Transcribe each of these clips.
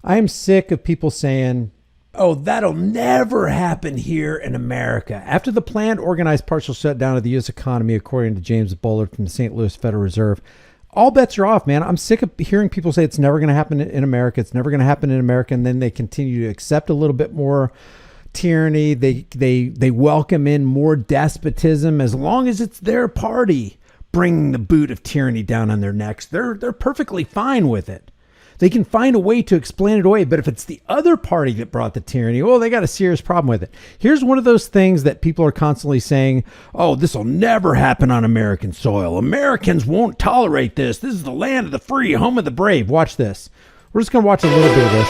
I am sick of people saying, oh, that'll never happen here in America. After the planned organized partial shutdown of the U.S. economy, according to James Bullard from the St. Louis Federal Reserve, all bets are off, man. I'm sick of hearing people say it's never going to happen in America. It's never going to happen in America. And then they continue to accept a little bit more tyranny. They welcome in more despotism as long as it's their party bringing the boot of tyranny down on their necks. They're perfectly fine with it. They can find a way to explain it away. But if it's the other party that brought the tyranny, well, they got a serious problem with it. Here's one of those things that people are constantly saying, oh, this will never happen on American soil. Americans won't tolerate this. This is the land of the free, home of the brave. Watch this. We're just going to watch a little bit of this.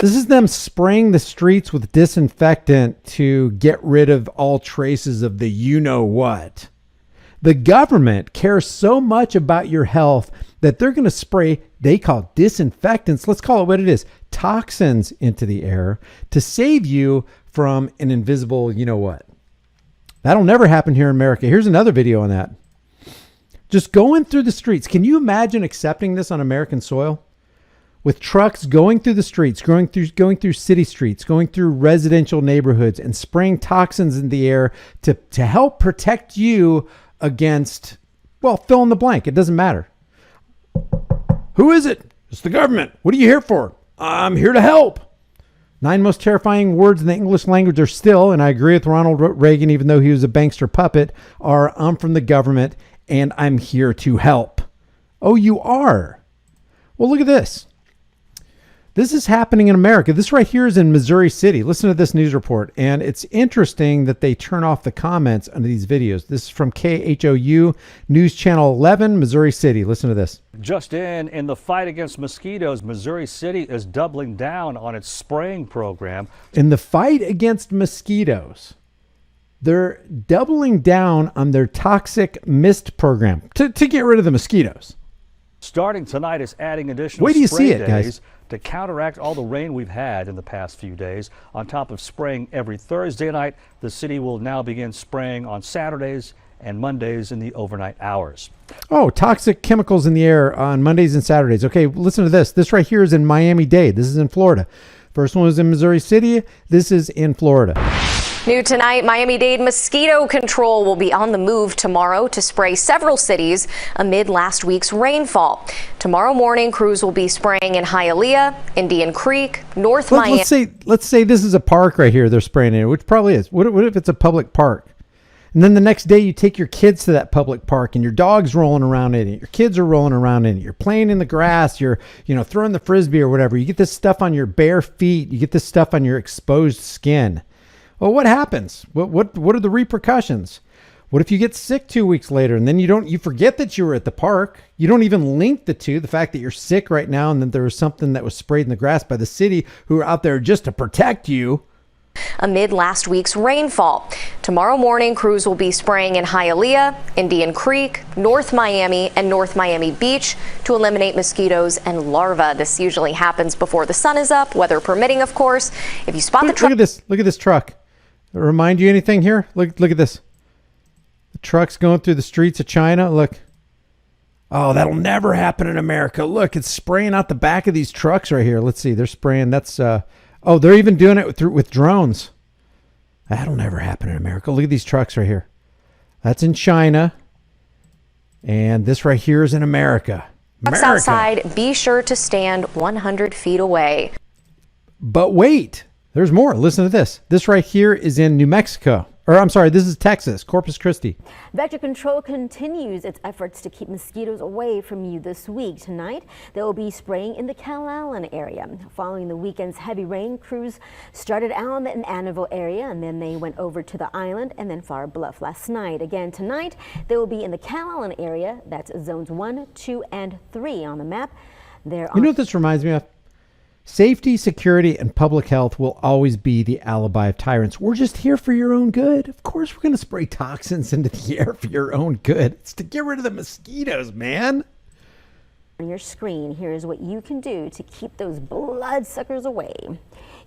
This is them spraying the streets with disinfectant to get rid of all traces of the you-know-what. The government cares so much about your health that they're going to spray, they call disinfectants, let's call it what it is, toxins into the air to save you from an invisible you-know-what. That'll never happen here in America. Here's another video on that. Just going through the streets. Can you imagine accepting this on American soil? With trucks going through the streets, going through city streets, going through residential neighborhoods and spraying toxins in the air to help protect you against, well, fill in the blank. It doesn't matter. Who is it? It's the government. What are you here for? I'm here to help. 9 most terrifying words in the English language are still, and I agree with Ronald Reagan, even though he was a bankster puppet, are I'm from the government and I'm here to help. Oh, you are? Well, look at this. This is happening in America. This right here is in Missouri City. Listen to this news report. And it's interesting that they turn off the comments under these videos. This is from KHOU News Channel 11, Missouri City. Listen to this. Just in the fight against mosquitoes, Missouri City is doubling down on its spraying program. In the fight against mosquitoes, they're doubling down on their toxic mist program to get rid of the mosquitoes. Starting tonight, is adding additional Wait till you spray see it, days guys. to counteract all the rain we've had in the past few days. On top of spraying every Thursday night, the city will now begin spraying on Saturdays and Mondays in the overnight hours. Oh, toxic chemicals in the air on Mondays and Saturdays. Okay, listen to this. This right here is in Miami-Dade. This is in Florida. First one was in Missouri City. This is in Florida. New tonight, Miami-Dade mosquito control will be on the move tomorrow to spray several cities amid last week's rainfall. Tomorrow morning, crews will be spraying in Hialeah, Indian Creek, North Miami. Let's say this is a park right here they're spraying in, which probably is. What if it's a public park? And then the next day you take your kids to that public park and your dog's rolling around in it. Your kids are rolling around in it. You're playing in the grass. You're, throwing the Frisbee or whatever. You get this stuff on your bare feet. You get this stuff on your exposed skin. Well, what happens? What are the repercussions? What if you get sick 2 weeks later and then you forget that you were at the park? You don't even link the two, the fact that you're sick right now and that there was something that was sprayed in the grass by the city who are out there just to protect you. Amid last week's rainfall. Tomorrow morning, crews will be spraying in Hialeah, Indian Creek, North Miami, and North Miami Beach to eliminate mosquitoes and larvae. This usually happens before the sun is up, weather permitting, of course. If you spot the truck. Look at this truck. Remind you anything here? Look at this. The truck's going through the streets of China. Look. Oh, that'll never happen in America. Look, it's spraying out the back of these trucks right here. Let's see. They're spraying. That's oh, they're even doing it with drones. That'll never happen in America. Look at these trucks right here. That's in China. And this right here is in America. Trucks outside, be sure to stand 100 feet away. But wait. There's more. Listen to this. This right here is in New Mexico. Or I'm sorry, this is Texas, Corpus Christi. Vector Control continues its efforts to keep mosquitoes away from you this week. Tonight, they will be spraying in the Calallen area. Following the weekend's heavy rain, crews started out in the Annabelle area, and then they went over to the island and then Flower Bluff last night. Again, tonight, they will be in the Calallen area. That's zones 1, 2, and 3 on the map. You know what this reminds me of? Safety, security, and public health will always be the alibi of tyrants. We're just here for your own good. Of course, we're going to spray toxins into the air for your own good. It's to get rid of the mosquitoes, man. On your screen, here's what you can do to keep those bloodsuckers away.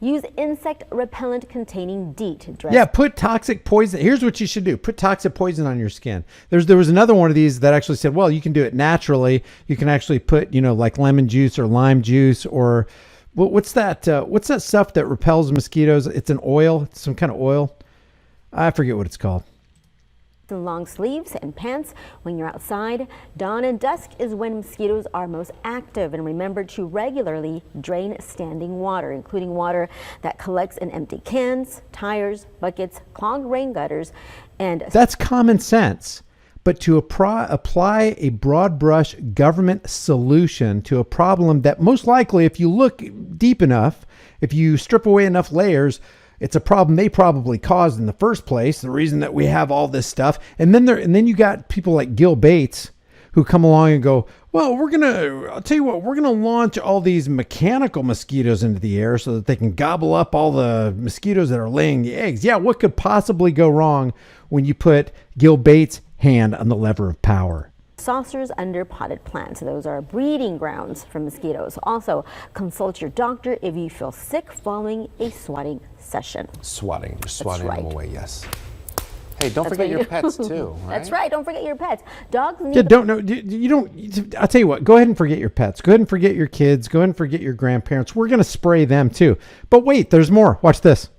Use insect repellent containing DEET. Yeah, put toxic poison. Here's what you should do. Put toxic poison on your skin. There was another one of these that actually said, well, you can do it naturally. You can actually put, like lemon juice or lime juice or what's that stuff that repels mosquitoes? It's an oil, it's some kind of oil. I forget what it's called. Long sleeves and pants when you're outside. Dawn and dusk is when mosquitoes are most active, and remember to regularly drain standing water, including water that collects in empty cans, tires, buckets, clogged rain gutters, and that's common sense. But to apply a broad brush government solution to a problem that most likely, if you look deep enough, if you strip away enough layers, it's a problem they probably caused in the first place, the reason that we have all this stuff. And then you got people like Gil Bates who come along and go, well, I'll tell you what, we're going to launch all these mechanical mosquitoes into the air so that they can gobble up all the mosquitoes that are laying the eggs. Yeah, what could possibly go wrong when you put Gil Bates' hand on the lever of power? saucers under potted plants. Those are breeding grounds for mosquitoes. Also, consult your doctor if you feel sick following a swatting session. Swatting, just swatting right. them away, yes. Hey, don't forget your pets too, right? That's right. Don't forget your pets. Dogs need. Yeah, you don't. I'll tell you what. Go ahead and forget your pets. Go ahead and forget your kids. Go ahead and forget your grandparents. We're gonna spray them too. But wait, there's more. Watch this.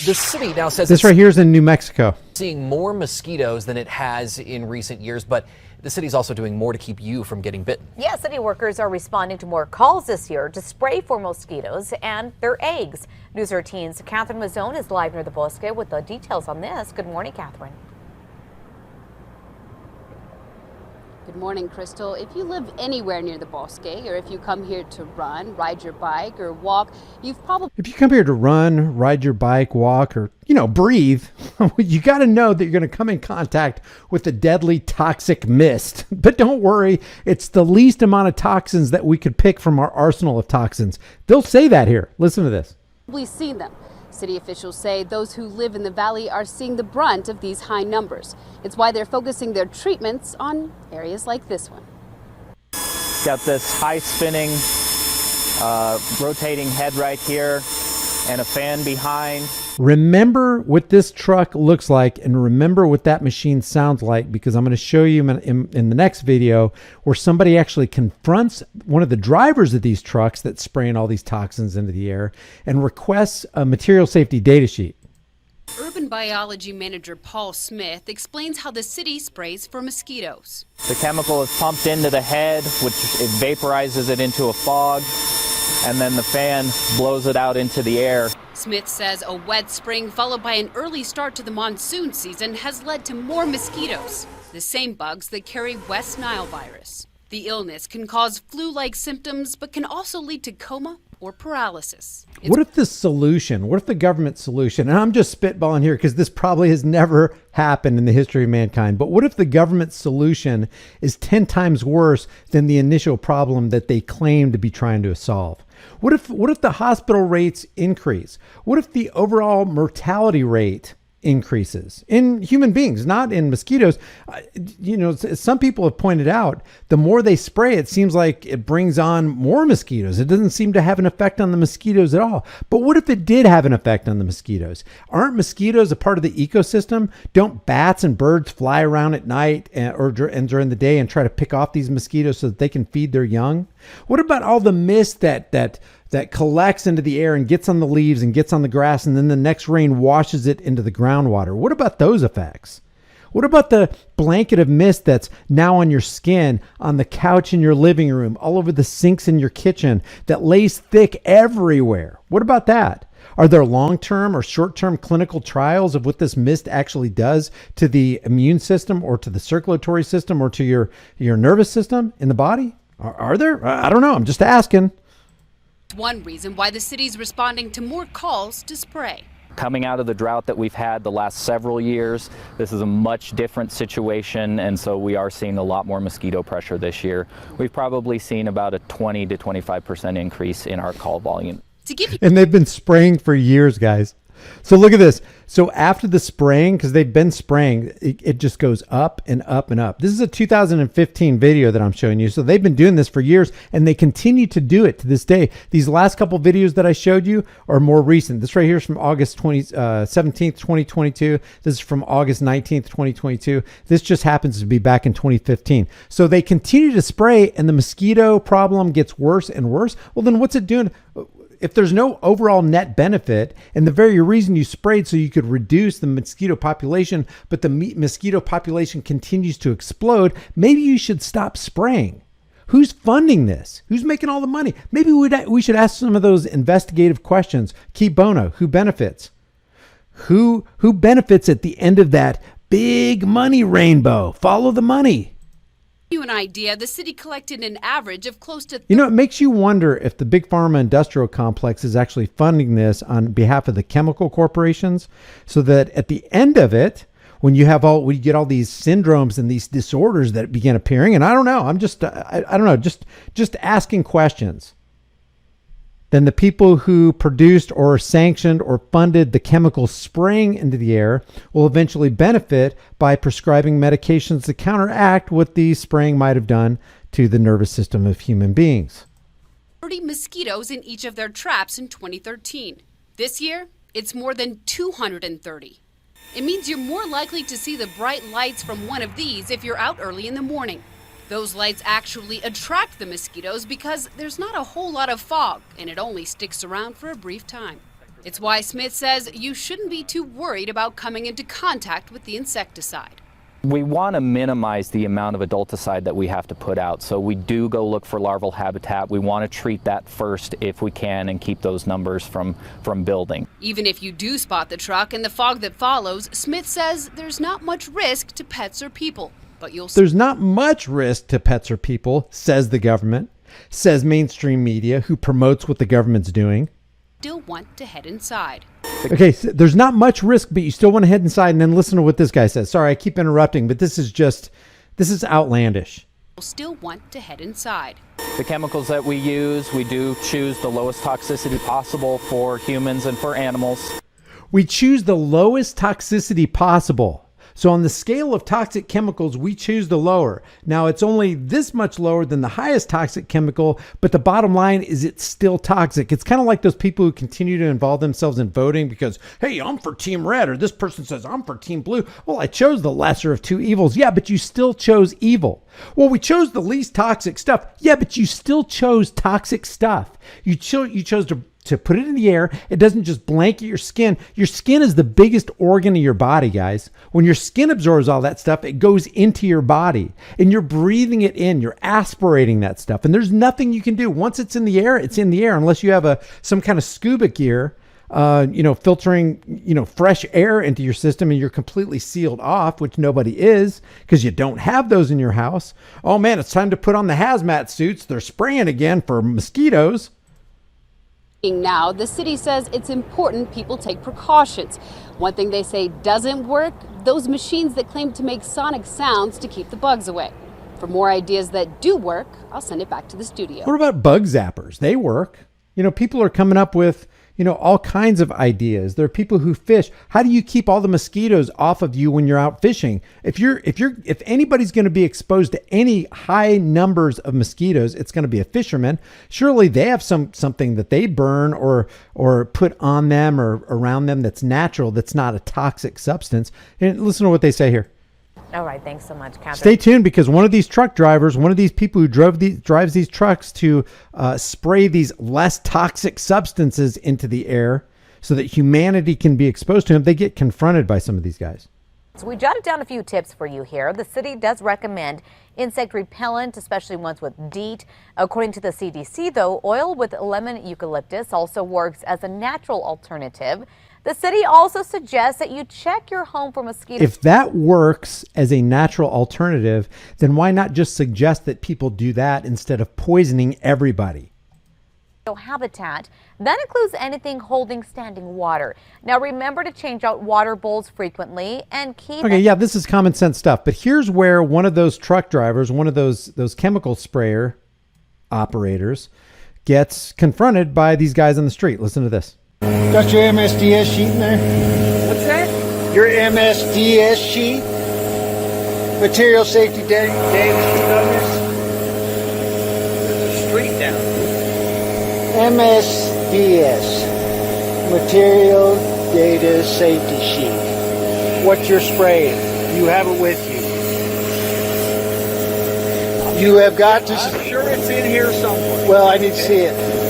The city now says this right here is in New Mexico. Seeing more mosquitoes than it has in recent years, but the city's also doing more to keep you from getting bitten. Yeah, city workers are responding to more calls this year to spray for mosquitoes and their eggs. News 13's Catherine Mazzone is live near the Bosque with the details on this. Good morning, Catherine. Good morning, Crystal. If you live anywhere near the Bosque, or if you come here to run, ride your bike, or walk, you've probably... If you come here to run, ride your bike, walk, or, breathe, you got to know that you're going to come in contact with the deadly toxic mist. But don't worry, it's the least amount of toxins that we could pick from our arsenal of toxins. They'll say that here. Listen to this. We've seen them. City officials say those who live in the valley are seeing the brunt of these high numbers. It's why they're focusing their treatments on areas like this one. Got this high spinning, rotating head right here and a fan behind. Remember what this truck looks like and remember what that machine sounds like, because I'm going to show you in the next video where somebody actually confronts one of the drivers of these trucks that's spraying all these toxins into the air and requests a material safety data sheet. Urban biology manager Paul Smith explains how the city sprays for mosquitoes. The chemical is pumped into the head, which it vaporizes it into a fog, and then the fan blows it out into the air. Smith says a wet spring followed by an early start to the monsoon season has led to more mosquitoes, the same bugs that carry West Nile virus. The illness can cause flu-like symptoms, but can also lead to coma or paralysis. What if the government solution, and I'm just spitballing here because this probably has never happened in the history of mankind, but what if the government solution is 10 times worse than the initial problem that they claim to be trying to solve? What if the hospital rates increase? What if the overall mortality rate increases in human beings, not in mosquitoes? Some people have pointed out the more they spray, it seems like it brings on more mosquitoes. It doesn't seem to have an effect on the mosquitoes at all. But what if it did have an effect on the mosquitoes? Aren't mosquitoes a part of the ecosystem? Don't bats and birds fly around at night and during the day and try to pick off these mosquitoes so that they can feed their young? What about all the mist that collects into the air and gets on the leaves and gets on the grass, and then the next rain washes it into the groundwater? What about those effects? What about the blanket of mist that's now on your skin, on the couch in your living room, all over the sinks in your kitchen, that lays thick everywhere? What about that? Are there long-term or short-term clinical trials of what this mist actually does to the immune system or to the circulatory system or to your nervous system in the body? Are there? I don't know. I'm just asking. One reason why the city's responding to more calls to spray. Coming out of the drought that we've had the last several years, this is a much different situation, and so we are seeing a lot more mosquito pressure this year. We've probably seen about a 20 to 25% increase in our call volume. And they've been spraying for years, guys. So look at this. So after the spraying, because they've been spraying, it just goes up and up and up. This is a 2015 video that I'm showing you. So they've been doing this for years, and they continue to do it to this day. These last couple videos that I showed you are more recent. This right here is from August 17th, 2022. This is from August 19th, 2022. This just happens to be back in 2015. So they continue to spray, and the mosquito problem gets worse and worse. Well, then what's it doing? If there's no overall net benefit, and the very reason you sprayed so you could reduce the mosquito population, but the mosquito population continues to explode, maybe you should stop spraying. Who's funding this? Who's making all the money? Maybe we should ask some of those investigative questions. Key bono, who benefits? Who benefits at the end of that big money rainbow? Follow the money. You an idea, the city collected an average of close to... You know, it makes you wonder if the big pharma industrial complex is actually funding this on behalf of the chemical corporations, so that at the end of it, when you get all these syndromes and these disorders that begin appearing, and I don't know, I'm just, I don't know, just asking questions. Then the people who produced or sanctioned or funded the chemical spraying into the air will eventually benefit by prescribing medications to counteract what the spraying might have done to the nervous system of human beings. 30 mosquitoes in each of their traps in 2013. This year, it's more than 230. It means you're more likely to see the bright lights from one of these if you're out early in the morning. Those lights actually attract the mosquitoes because there's not a whole lot of fog, and it only sticks around for a brief time. It's why Smith says you shouldn't be too worried about coming into contact with the insecticide. We want to minimize the amount of adulticide that we have to put out, so we do go look for larval habitat. We want to treat that first if we can and keep those numbers from building. Even if you do spot the truck and the fog that follows, Smith says there's not much risk to pets or people. But there's not much risk to pets or people, says the government, says mainstream media who promotes what the government's doing. Still want to head inside. Okay, so there's not much risk, but you still want to head inside. And then listen to what this guy says. Sorry, I keep interrupting, but this is outlandish. Still want to head inside. The chemicals that we use, we do choose the lowest toxicity possible for humans and for animals. We choose the lowest toxicity possible. So on the scale of toxic chemicals, we choose the lower. Now, it's only this much lower than the highest toxic chemical, but the bottom line is it's still toxic. It's kind of like those people who continue to involve themselves in voting because, hey, I'm for team red, or this person says I'm for team blue. Well, I chose the lesser of two evils. Yeah, but you still chose evil. Well, we chose the least toxic stuff. Yeah, but you still chose toxic stuff. You chose to put it in the air. It doesn't just blanket your skin. Your skin is the biggest organ of your body, guys. When your skin absorbs all that stuff, it goes into your body and you're breathing it in. You're aspirating that stuff. And there's nothing you can do. Once it's in the air, it's in the air, unless you have some kind of scuba gear, filtering, fresh air into your system and you're completely sealed off, which nobody is because you don't have those in your house. Oh man, it's time to put on the hazmat suits. They're spraying again for mosquitoes. Now, the city says it's important people take precautions. One thing they say doesn't work, those machines that claim to make sonic sounds to keep the bugs away. For more ideas that do work, I'll send it back to the studio. What about bug zappers? They work. People are coming up with, all kinds of ideas. There are people who fish. How do you keep all the mosquitoes off of you when you're out fishing? If anybody's going to be exposed to any high numbers of mosquitoes, it's going to be a fisherman. Surely they have something that they burn or put on them or around them that's natural, that's not a toxic substance. And listen to what they say here. All right, thanks so much, Catherine. Stay tuned, because one of these truck drivers, one of these people who drives these trucks to spray these less toxic substances into the air so that humanity can be exposed to them, they get confronted by some of these guys. So we jotted down a few tips for you here. The city does recommend insect repellent, especially ones with DEET. According to the CDC, though, oil with lemon eucalyptus also works as a natural alternative. The city also suggests that you check your home for mosquitoes. If that works as a natural alternative, then why not just suggest that people do that instead of poisoning everybody? Habitat. That includes anything holding standing water. Now remember to change out water bowls frequently and keep... Okay, yeah, this is common sense stuff. But here's where one of those truck drivers, one of those chemical sprayer operators gets confronted by these guys on the street. Listen to this. Got your MSDS sheet in there? What's that? Your MSDS sheet? Material Safety Data sheet on this? There's a street down. MSDS. Material Data Safety Sheet. What you're spraying. You have it with you. You have got to... I'm sure it's in here somewhere. Well, I need to see it.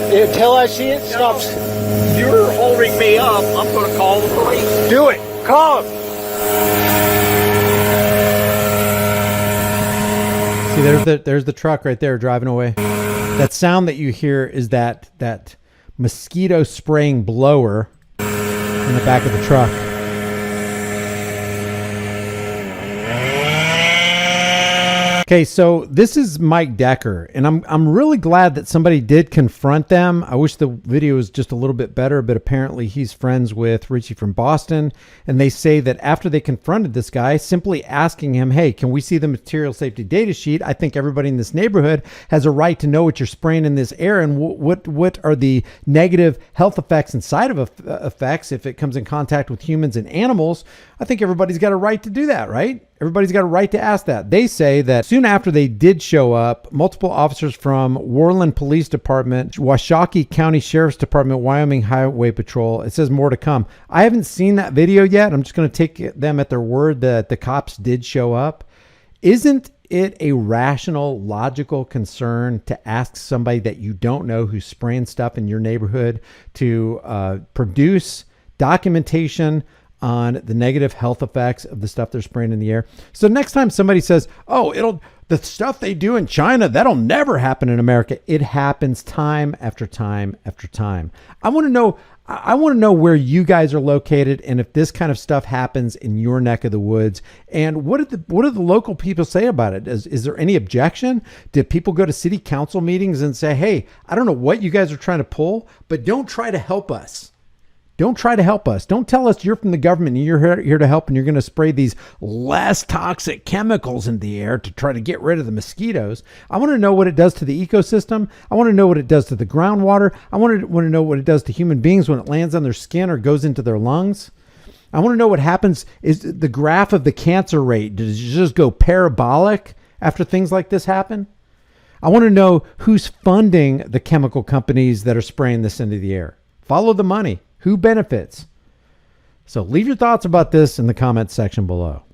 Until I see it, stop. You're holding me up. I'm going to call the police. Do it. Call them. See, there's the truck right there driving away. That sound that you hear is that mosquito spraying blower in the back of the truck. Okay, so this is Mike Decker, and I'm really glad that somebody did confront them. I wish the video was just a little bit better, but apparently he's friends with Richie from Boston, and they say that after they confronted this guy, simply asking him, hey, can we see the material safety data sheet? I think everybody in this neighborhood has a right to know what you're spraying in this air, and what are the negative health effects and side effects if it comes in contact with humans and animals. I think everybody's got a right to do that, right? Everybody's got a right to ask that. They say that soon after they did show up, multiple officers from Worland Police Department, Washakie County Sheriff's Department, Wyoming Highway Patrol, it says more to come. I haven't seen that video yet. I'm just going to take them at their word that the cops did show up. Isn't it a rational, logical concern to ask somebody that you don't know who's spraying stuff in your neighborhood to produce documentation on the negative health effects of the stuff they're spraying in the air? So next time somebody says, oh, the stuff they do in China, that'll never happen in America. It happens time after time after time. I want to know where you guys are located and if this kind of stuff happens in your neck of the woods. And what do the local people say about it? Is there any objection? Did people go to city council meetings and say, hey, I don't know what you guys are trying to pull, but don't try to help us. Don't try to help us. Don't tell us you're from the government and you're here to help and you're going to spray these less toxic chemicals in the air to try to get rid of the mosquitoes. I want to know what it does to the ecosystem. I want to know what it does to the groundwater. I want to know what it does to human beings when it lands on their skin or goes into their lungs. I want to know what happens. Is the graph of the cancer rate, does it just go parabolic after things like this happen? I want to know who's funding the chemical companies that are spraying this into the air. Follow the money. Who benefits? So leave your thoughts about this in the comments section below.